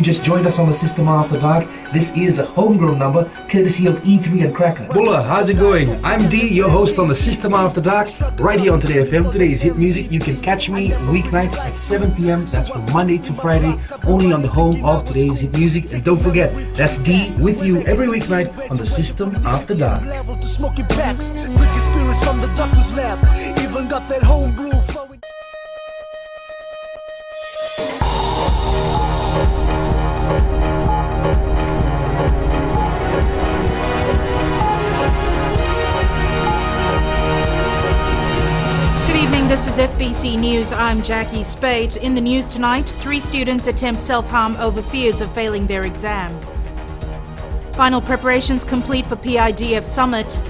you just joined us on the System After Dark, this is a homegrown number courtesy of E3 and Cracker. Bulla, how's it going? I'm D, your host on the System After Dark, right here on Today FM. Today's hit music. You can catch me weeknights at 7 p.m. That's from Monday to Friday, only on the home of Today's hit music. And don't forget, that's D with you every weeknight on the System After Dark. Even got that homebrew flowing. Good evening, this is FBC News. I'm Jackie Spate. In the news tonight, 3 students attempt self-harm over fears of failing their exam. Final preparations complete for PIDF summit.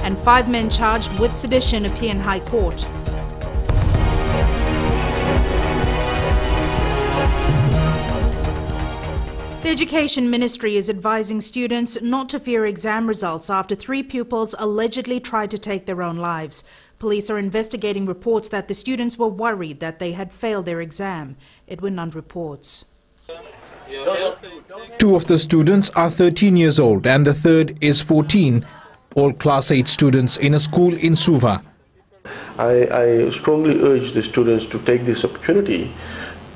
And 5 men charged with sedition appear in High Court. The Education Ministry is advising students not to fear exam results after 3 pupils allegedly tried to take their own lives. Police are investigating reports that the students were worried that they had failed their exam. Edwin Nund reports. 2 of the students are 13 years old and the third is 14. All Class 8 students in a school in Suva. I strongly urge the students to take this opportunity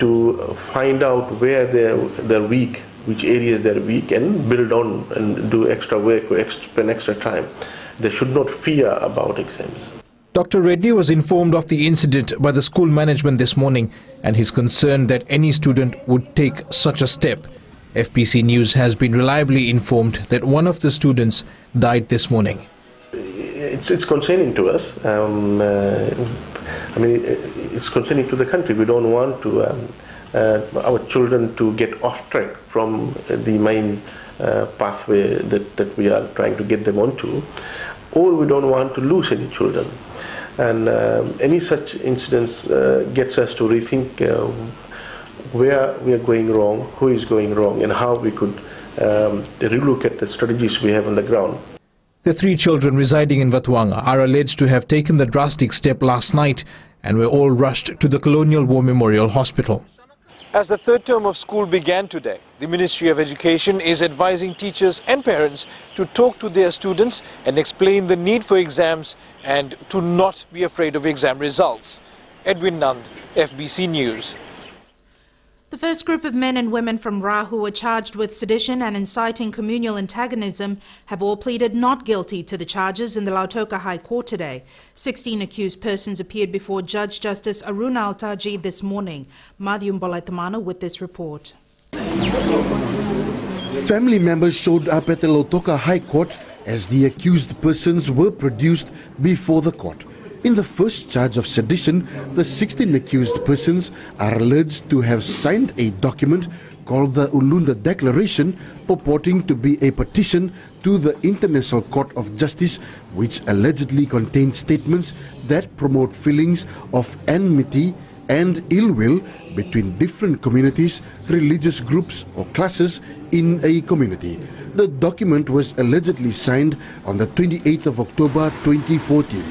to find out where they're weak, which areas they're weak, and build on and do extra work or spend extra time. They should not fear about exams. Dr. Reddy was informed of the incident by the school management this morning, and he's concerned that any student would take such a step. FBC News has been reliably informed that one of the students died this morning. It's concerning to us. It's concerning to the country. We don't want to our children to get off track from the main pathway that we are trying to get them onto, or we don't want to lose any children. And any such incidents gets us to rethink where we are going wrong, who is going wrong, and how we could relook at the strategies we have on the ground. The 3 children residing in Vatuanga are alleged to have taken the drastic step last night and were all rushed to the Colonial War Memorial Hospital. As the 3rd term of school began today, the Ministry of Education is advising teachers and parents to talk to their students and explain the need for exams and to not be afraid of exam results. Edwin Nund, FBC News. The first group of men and women from Ra who were charged with sedition and inciting communal antagonism have all pleaded not guilty to the charges in the Lautoka High Court today. 16 accused persons appeared before Judge Justice Aruna Altaji this morning. Madhyum Bolaitamana with this report. Family members showed up at the Lautoka High Court as the accused persons were produced before the court. In the first charge of sedition, the 16 accused persons are alleged to have signed a document called the Ulunda Declaration, purporting to be a petition to the International Court of Justice, which allegedly contains statements that promote feelings of enmity and ill will between different communities, religious groups or classes in a community. The document was allegedly signed on the 28th of October 2014.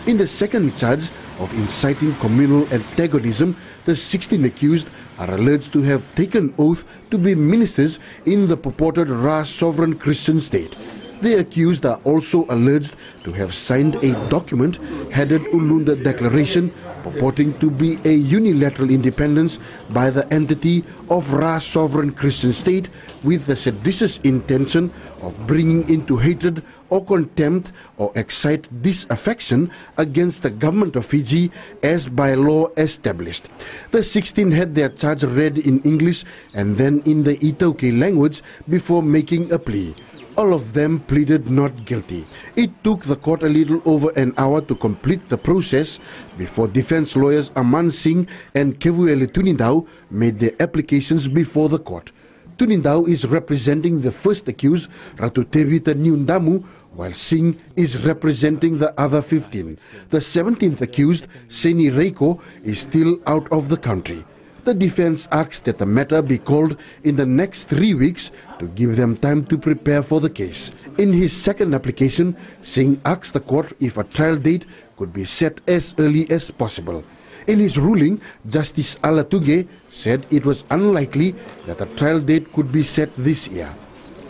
In the second charge of inciting communal antagonism, the 16 accused are alleged to have taken oath to be ministers in the purported Ra sovereign Christian state. The accused are also alleged to have signed a document headed Ulunda Declaration, purporting to be a unilateral independence by the entity of Ra sovereign Christian state with the seditious intention of bringing into hatred or contempt or excite disaffection against the government of Fiji as by law established. The 16 had their charge read in English and then in the Itoke language before making a plea. All of them pleaded not guilty. It took the court a little over an hour to complete the process before defense lawyers Aman Singh and Kevuele Tunindau made their applications before the court. Tunindau is representing the first accused, Ratu Tevita Nyundamu, while Singh is representing the other 15. The 17th accused, Seni Reiko, is still out of the country. The defense asks that the matter be called in the next 3 weeks to give them time to prepare for the case. In his second application, Singh asks the court if a trial date could be set as early as possible. In his ruling, Justice Alatuge said it was unlikely that a trial date could be set this year.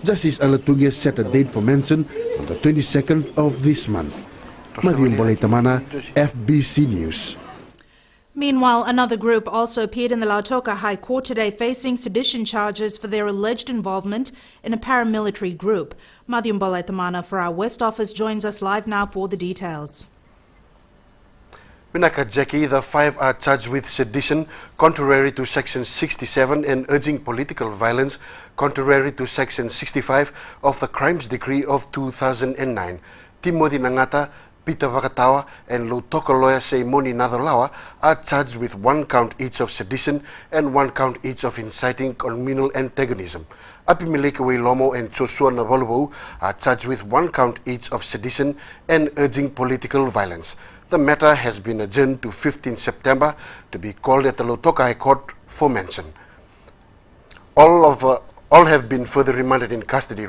Justice Alatuge set a date for mention on the 22nd of this month. Madhyam Bolaitamana, FBC News. Meanwhile, another group also appeared in the Lautoka High Court today facing sedition charges for their alleged involvement in a paramilitary group. Madhyam Bolaitamana for our West Office joins us live now for the details. Pinaka Jackie, the 5 are charged with sedition contrary to Section 67 and urging political violence contrary to Section 65 of the Crimes Decree of 2009. Timothy Nangata, Peter Vakatawa and Lautoka lawyer Seimoni Nadolawa are charged with 1 count each of sedition and 1 count each of inciting communal antagonism. Apimilekawe Lomo and Joshua Navalubu are charged with 1 count each of sedition and urging political violence. The matter has been adjourned to 15 September to be called at the Lautoka High Court for mention. All have been further remanded in custody,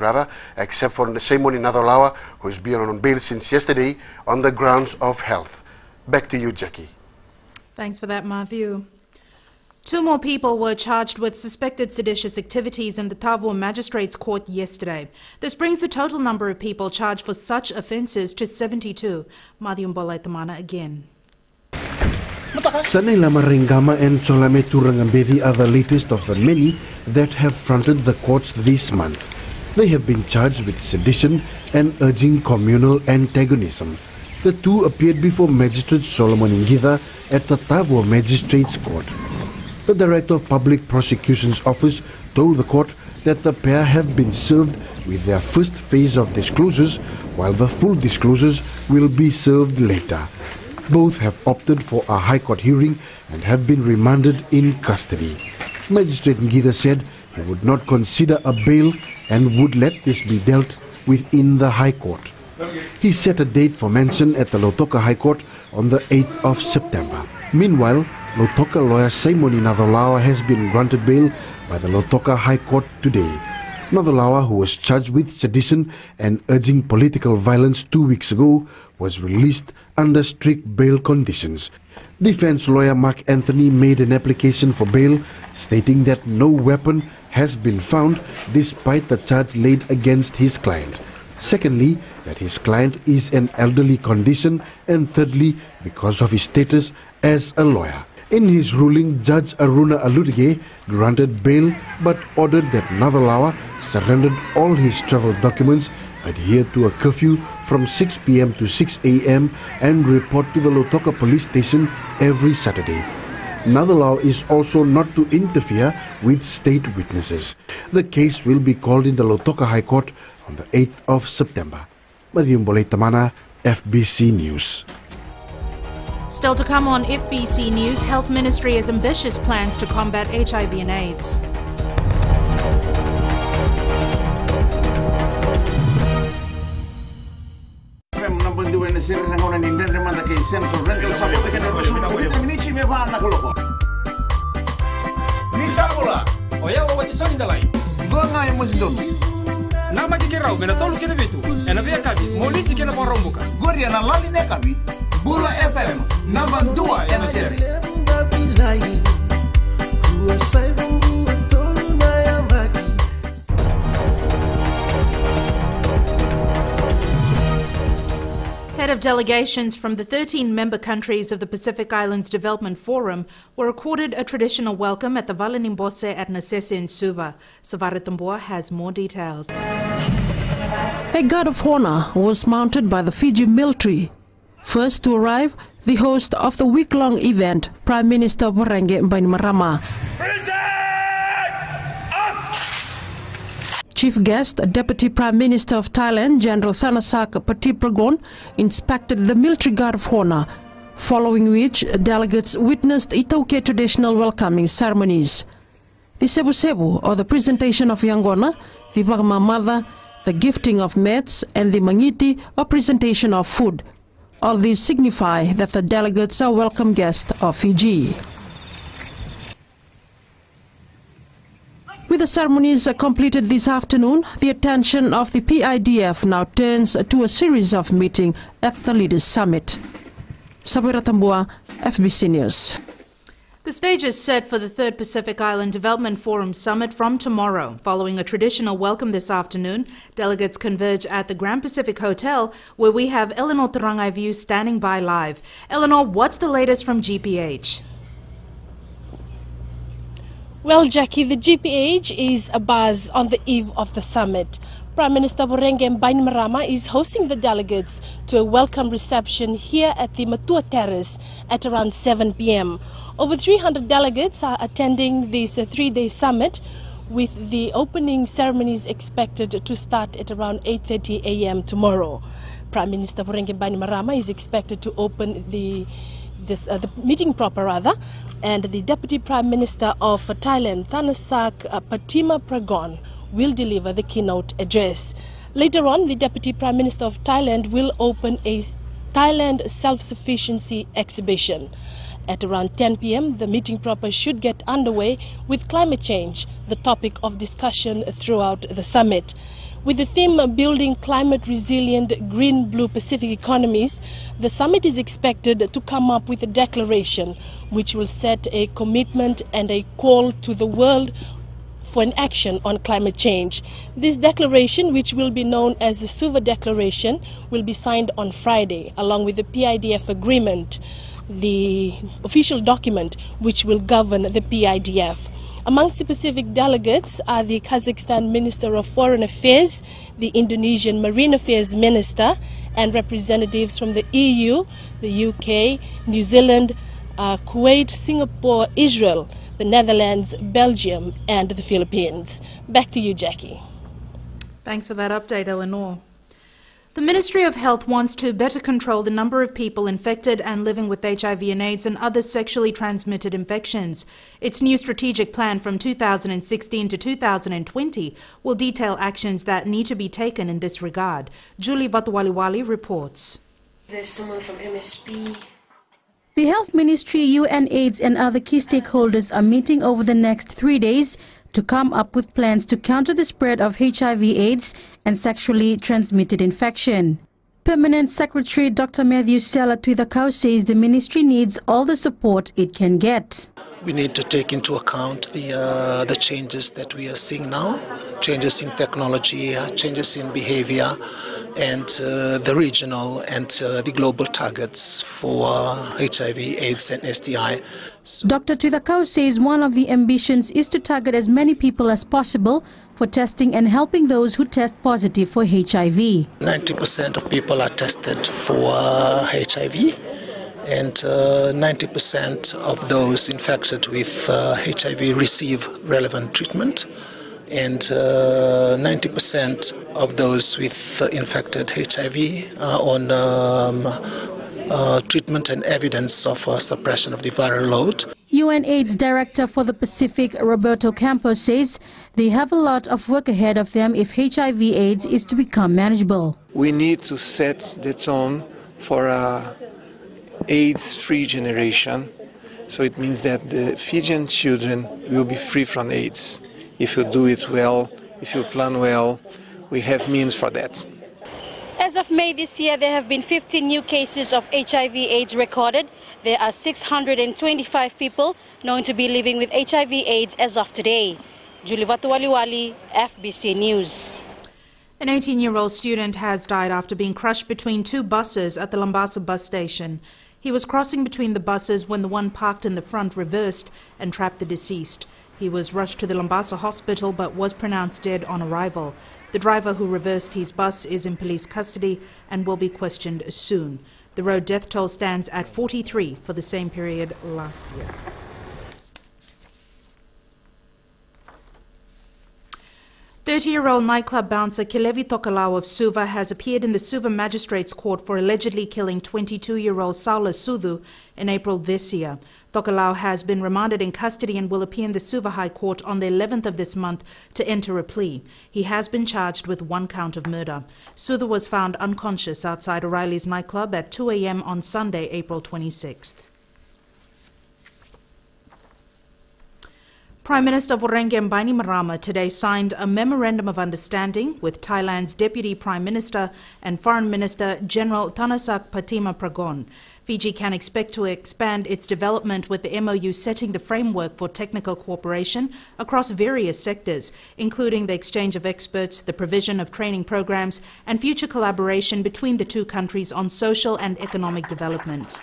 except for Seimoni Nadolawa, who has been on bail since yesterday on the grounds of health. Back to you, Jackie. Thanks for that, Matthew. 2 more people were charged with suspected seditious activities in the Tavua Magistrates Court yesterday. This brings the total number of people charged for such offences to 72. Madhyam Bolaitamana again. Sanay Lamaringama and Cholame Turangambedi are the latest of the many that have fronted the courts this month. They have been charged with sedition and urging communal antagonism. The 2 appeared before Magistrate Solomon Ingitha at the Tavua Magistrates Court. The Director of Public Prosecution's Office told the court that the pair have been served with their first phase of disclosures, while the full disclosures will be served later. Both have opted for a High Court hearing and have been remanded in custody. Magistrate Ngitha said he would not consider a bail and would let this be dealt within the High Court. He set a date for mention at the Lautoka High Court on the 8th of September. Meanwhile, Lautoka lawyer Seimoni Nadolawa has been granted bail by the Lautoka High Court today. Nadolawa, who was charged with sedition and urging political violence 2 weeks ago, was released under strict bail conditions. Defense lawyer Mark Anthony made an application for bail, stating that no weapon has been found despite the charge laid against his client. Secondly, that his client is an elderly condition, and thirdly, because of his status as a lawyer. In his ruling, Judge Aruna Alutige granted bail but ordered that Nadolawa surrendered all his travel documents, adhere to a curfew from 6 p.m. to 6 a.m. and report to the Lautoka police station every Saturday. Nadolawa is also not to interfere with state witnesses. The case will be called in the Lautoka High Court on the 8th of September. Madhyam Bolaitamana, FBC News. Still to come on FBC News, Health Ministry has ambitious plans to combat HIV and AIDS. Nama kikirau mena tolu kena betu. Ena via kabi, moliti kena porombuka. Goria na lali ne kabi. Bula FM number 2 ena seri. Head of delegations from the 13 member countries of the Pacific Islands Development Forum were accorded a traditional welcome at the Valenimbose at Nasese in Suva. Savaratambua has more details. A guard of honor was mounted by the Fiji military. First to arrive, the host of the week-long event, Prime Minister Vorenge Bainimarama. Chief guest, Deputy Prime Minister of Thailand, General Thanasak Patipragon, inspected the military guard of honor, following which delegates witnessed Itoke traditional welcoming ceremonies. The Sebu Sebu, or the presentation of Yangona, the Bagmamada, the gifting of mets, and the Mangiti, or presentation of food. All these signify that the delegates are welcome guests of Fiji. With the ceremonies completed this afternoon, the attention of the PIDF now turns to a series of meetings at the Leaders' Summit. Sabira Tambua, FBC News. The stage is set for the third Pacific Island Development Forum Summit from tomorrow. Following a traditional welcome this afternoon, delegates converge at the Grand Pacific Hotel, where we have Eleanor Tarangaivu standing by live. Eleanor, what's the latest from GPH? Well, Jackie, the GPH is abuzz on the eve of the summit. Prime Minister Borenge Bainimarama is hosting the delegates to a welcome reception here at the Matua Terrace at around 7 p.m. Over 300 delegates are attending this three-day summit, with the opening ceremonies expected to start at around 8:30 a.m. tomorrow. Prime Minister Borenge Bainimarama is expected to open the meeting proper, and the Deputy Prime Minister of Thailand, Thanasak Patima will deliver the keynote address. Later on, the Deputy Prime Minister of Thailand will open a Thailand self-sufficiency exhibition. At around 10 p.m., the meeting proper should get underway with climate change, the topic of discussion throughout the summit. With the theme Building Climate Resilient Green-Blue Pacific Economies, the summit is expected to come up with a declaration which will set a commitment and a call to the world for an action on climate change. This declaration, which will be known as the Suva Declaration, will be signed on Friday, along with the PIDF agreement, the official document which will govern the PIDF. Amongst the Pacific delegates are the Kazakhstan Minister of Foreign Affairs, the Indonesian Marine Affairs Minister, and representatives from the EU, the UK, New Zealand, Kuwait, Singapore, Israel, the Netherlands, Belgium, and the Philippines. Back to you, Jackie. Thanks for that update, Eleanor. The Ministry of Health wants to better control the number of people infected and living with HIV and AIDS and other sexually transmitted infections. Its new strategic plan from 2016 to 2020 will detail actions that need to be taken in this regard. Julie Vatwaliwali reports. There's someone from MSP. The Health Ministry, UNAIDS and other key stakeholders are meeting over the next 3 days to come up with plans to counter the spread of HIV/AIDS and sexually transmitted infection. Permanent Secretary Dr. Matthew Tuithakau says the ministry needs all the support it can get. We need to take into account the changes that we are seeing now, changes in technology, changes in behavior, and the regional and the global targets for HIV, AIDS and STI. Dr. Tuithakau says one of the ambitions is to target as many people as possible for testing and helping those who test positive for HIV. 90% of people are tested for HIV, and 90% of those infected with HIV receive relevant treatment, and 90% of those with infected HIV are on treatment and evidence of suppression of the viral load. UNAIDS Director for the Pacific, Roberto Campos, says they have a lot of work ahead of them if HIV/AIDS is to become manageable. We need to set the tone for a AIDS-free generation, so it means that the Fijian children will be free from AIDS. If you do it well, if you plan well, we have means for that. As of May this year, there have been 15 new cases of HIV/AIDS recorded. There are 625 people known to be living with HIV/AIDS as of today. Julie Vatwaliwali, FBC News. An 18-year-old student has died after being crushed between two buses at the Lambasa bus station. He was crossing between the buses when the one parked in the front reversed and trapped the deceased. He was rushed to the Lambasa hospital but was pronounced dead on arrival. The driver who reversed his bus is in police custody and will be questioned soon. The road death toll stands at 43 for the same period last year. 30-year-old nightclub bouncer Kilevi Tokalau of Suva has appeared in the Suva Magistrates Court for allegedly killing 22-year-old Saula Sudhu in April this year. Tokalau has been remanded in custody and will appear in the Suva High Court on the 11th of this month to enter a plea. He has been charged with 1 count of murder. Sudhu was found unconscious outside O'Reilly's nightclub at 2 a.m. on Sunday, April 26th. Prime Minister Vorengem Bainimarama today signed a memorandum of understanding with Thailand's Deputy Prime Minister and Foreign Minister General Thanasak Pattimapragon. Fiji can expect to expand its development with the MOU setting the framework for technical cooperation across various sectors, including the exchange of experts, the provision of training programs, and future collaboration between the two countries on social and economic development.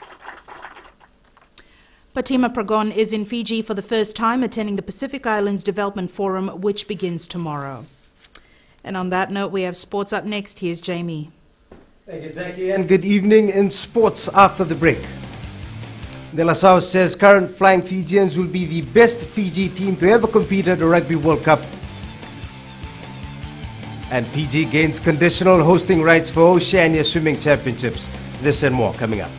Pattimapragon is in Fiji for the first time, attending the Pacific Islands Development Forum, which begins tomorrow. And on that note, we have sports up next. Here's Jamie. Thank you, Jackie, and good evening in sports after the break. De La Salle says current Flying Fijians will be the best Fiji team to ever compete at the Rugby World Cup. And Fiji gains conditional hosting rights for Oceania Swimming Championships. This and more coming up.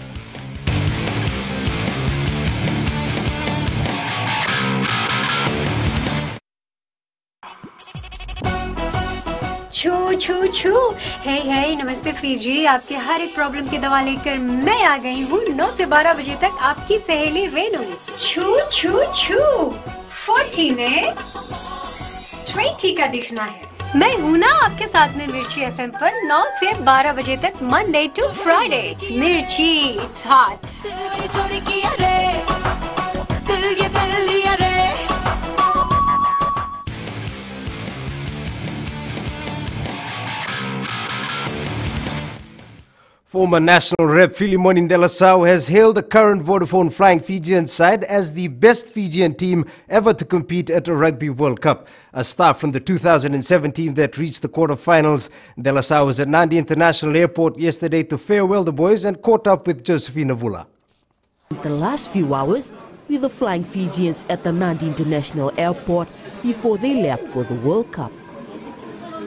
छू छू छू हे हे नमस्ते Fiji, आपके हर एक problem की दवा लेकर मैं आ गई हूँ 9 से 12 बजे तक आपकी सहेली रेनू। छू छू छू 40 में 20 का दिखना है। मैं हूँ ना आपके साथ में मिर्ची एफएम पर 9 से 12 बजे तक मंडे टू फ्राइडे। मिर्ची it's hot. Former national rep Philemon De La Salle has hailed the current Vodafone Flying Fijian side as the best Fijian team ever to compete at a Rugby World Cup. A star from the 2007 team that reached the quarterfinals, De La Salle was at Nadi International Airport yesterday to farewell the boys and caught up with Josephina Vula. The last few hours with the Flying Fijians at the Nadi International Airport before they left for the World Cup.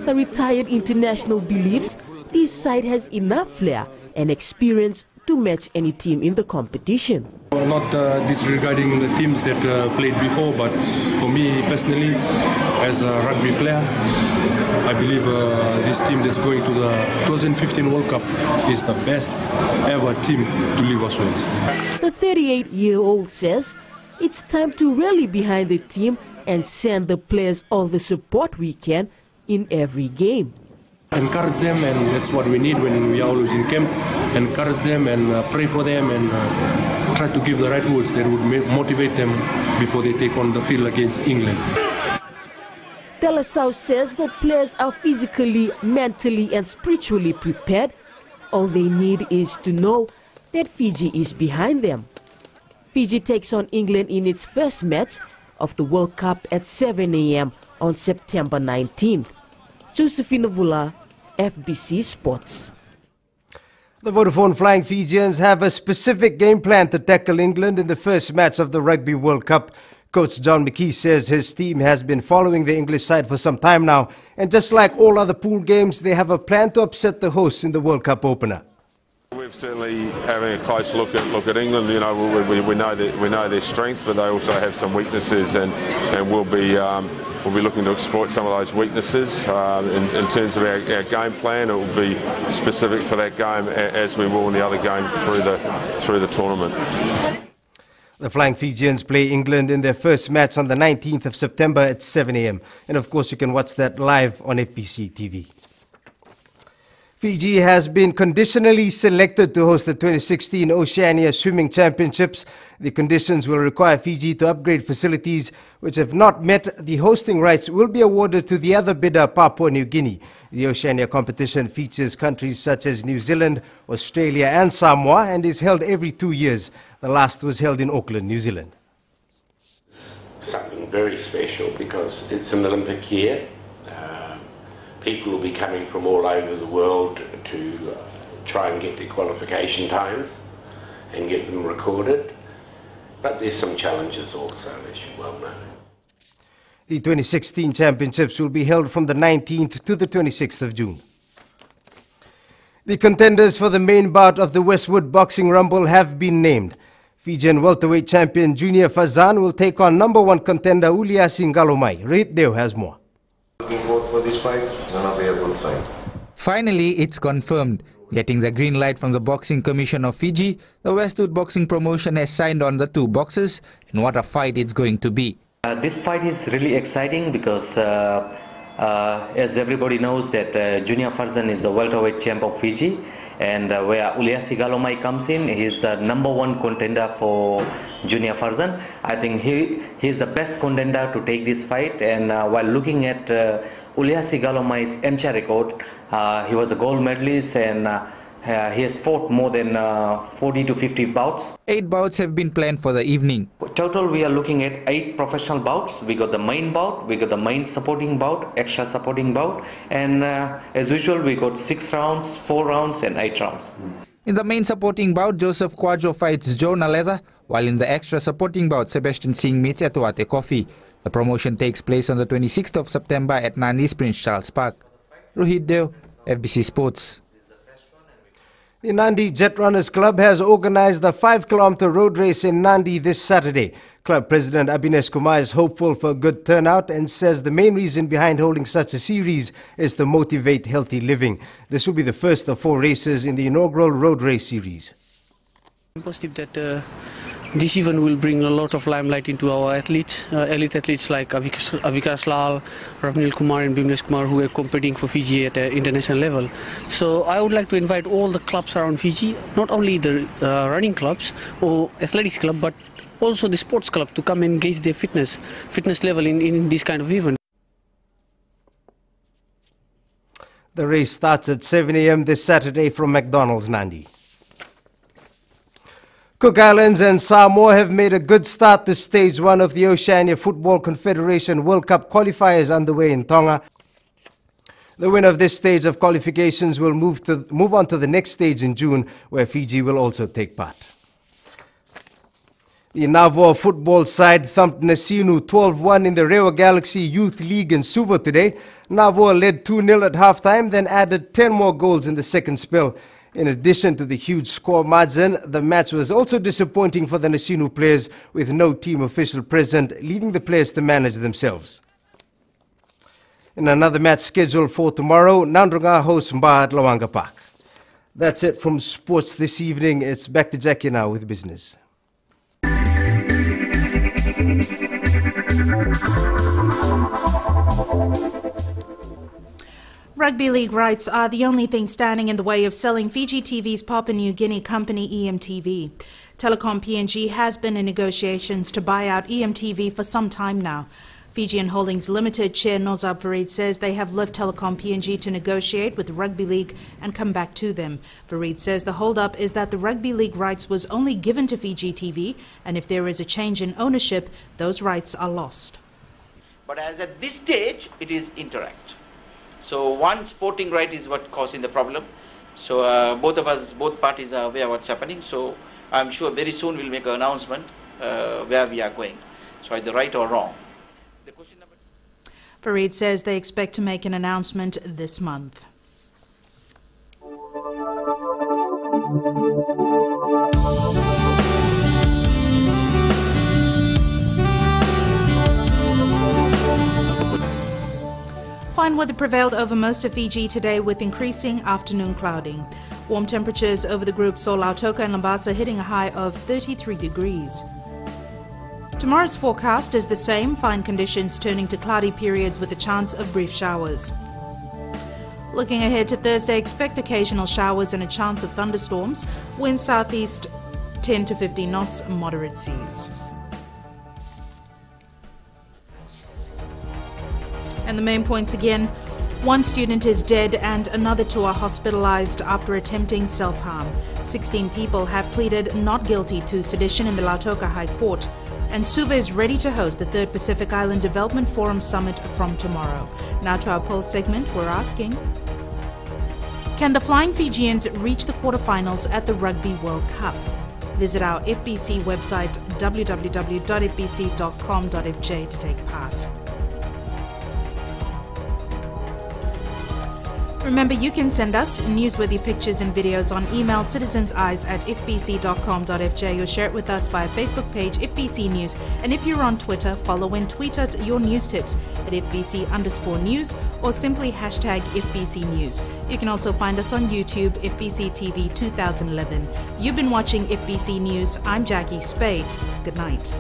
The retired international believes this side has enough flair and experience to match any team in the competition. Not disregarding the teams that played before, but for me personally, as a rugby player, I believe this team that's going to the 2015 World Cup is the best ever team to leave us with. The 38-year-old says it's time to rally behind the team and send the players all the support we can in every game. Encourage them, and that's what we need when we are always in camp. Encourage them and pray for them and try to give the right words that would motivate them before they take on the field against England. De La Salle says the players are physically, mentally and spiritually prepared. All they need is to know that Fiji is behind them. Fiji takes on England in its first match of the World Cup at 7 a.m. on September 19th. Josephina Vula, FBC Sports. The Vodafone Flying Fijians have a specific game plan to tackle England in the first match of the Rugby World Cup. Coach John McKee says his team has been following the English side for some time now, and just like all other pool games, they have a plan to upset the hosts in the World Cup opener. We're certainly having a close look at England. You know, we know their strengths, but they also have some weaknesses, and we'll be looking to exploit some of those weaknesses. In terms of our game plan, it will be specific for that game, as we will in the other games through the tournament. The Flying Fijians play England in their first match on the 19th of September at 7 a.m. And of course, you can watch that live on Fbctv. Fiji has been conditionally selected to host the 2016 Oceania Swimming Championships. The conditions will require Fiji to upgrade facilities which have not met the hosting rights will be awarded to the other bidder, Papua New Guinea. The Oceania competition features countries such as New Zealand, Australia and Samoa and is held every 2 years. The last was held in Auckland, New Zealand. Something very special because it's an Olympic year. People will be coming from all over the world to try and get their qualification times and get them recorded. But there's some challenges also, as you well know. The 2016 championships will be held from the 19th to the 26th of June. The contenders for the main bout of the Westwood Boxing Rumble have been named. Fijian welterweight champion Junior Fazan will take on #1 contender Ulia Singalomai. Rohit Deo has more. Looking forward for this fight. It's gonna be a good fight. Finally, it's confirmed. Getting the green light from the Boxing Commission of Fiji, the Westwood Boxing Promotion has signed on the 2 boxers, and what a fight it's going to be. This fight is really exciting because as everybody knows that Junior Farzan is the welterweight champ of Fiji, and where Uliasi Galomai comes in, he's the #1 contender for Junior Farzan. I think he's the best contender to take this fight, and while looking at Uliasi Galomai's amateur record, he was a gold medalist, and he has fought more than 40 to 50 bouts. 8 bouts have been planned for the evening. Total, we are looking at 8 professional bouts. We got the main bout, we got the main supporting bout, extra supporting bout, and as usual, we got 6 rounds, 4 rounds, and 8 rounds. In the main supporting bout, Joseph Quadro fights Joe Naleda, while in the extra supporting bout, Sebastian Singh meets Atuate Kofi. The promotion takes place on the 26th of September at Nandi's Prince Charles Park. Rohit Deo, FBC Sports. The Nandi Jet Runners Club has organized the 5-kilometer road race in Nandi this Saturday. Club President Abhinesh Kumar is hopeful for a good turnout and says the main reason behind holding such a series is to motivate healthy living. This will be the first of 4 races in the inaugural road race series. I'm positive that this event will bring a lot of limelight into our athletes, elite athletes like Avikash Lal, Ravnil Kumar and Bimnesh Kumar, who are competing for Fiji at an international level. So I would like to invite all the clubs around Fiji, not only the running clubs or athletics club, but also the sports club, to come and gauge their fitness level in this kind of event. The race starts at 7 a.m. this Saturday from McDonald's Nandi. Cook Islands and Samoa have made a good start to stage 1 of the Oceania Football Confederation World Cup qualifiers underway in Tonga. The winner of this stage of qualifications will move on to the next stage in June, where Fiji will also take part. The Navoa football side thumped Nasinu 12-1 in the Rewa Galaxy Youth League in Suva today. Navoa led 2-0 at halftime, then added 10 more goals in the second spell. In addition to the huge score margin, the match was also disappointing for the Nasinu players, with no team official present, leaving the players to manage themselves. In another match scheduled for tomorrow, Nandrunga hosts Mba at Lawanga Park. That's it from sports this evening. It's back to Jackie now with business. Rugby league rights are the only thing standing in the way of selling Fbctv's Papua New Guinea company EMTV. Telecom PNG has been in negotiations to buy out EMTV for some time now. Fijian Holdings Limited Chair Nozab Farid says they have left Telecom PNG to negotiate with Rugby League and come back to them. Farid says the hold-up is that the Rugby League rights was only given to Fbctv, and if there is a change in ownership, those rights are lost. But as at this stage, it is Interact. So one sporting right is what causing the problem. So both parties are aware of what's happening. So I'm sure very soon we'll make an announcement where we are going. So either right or wrong. Farid says they expect to make an announcement this month. Fine weather prevailed over most of Fiji today, with increasing afternoon clouding. Warm temperatures over the group saw Lautoka and Lambasa hitting a high of 33 degrees. Tomorrow's forecast is the same, fine conditions turning to cloudy periods with a chance of brief showers. Looking ahead to Thursday, expect occasional showers and a chance of thunderstorms. Wind southeast 10 to 15 knots, moderate seas. And the main points again: 1 student is dead and another 2 are hospitalized after attempting self-harm. 16 people have pleaded not guilty to sedition in the Lautoka High Court. And Suva is ready to host the 3rd Pacific Island Development Forum Summit from tomorrow. Now to our poll segment, we're asking: can the Flying Fijians reach the quarterfinals at the Rugby World Cup? Visit our FBC website www.fbc.com.fj to take part. Remember, you can send us newsworthy pictures and videos on email citizenseyes@fbc.com.fj or share it with us via Facebook page FBC News. And if you're on Twitter, follow and tweet us your news tips at FBC_news or simply hashtag FBC News. You can also find us on YouTube, Fbctv 2011. You've been watching FBC News. I'm Jackie Spade. Good night.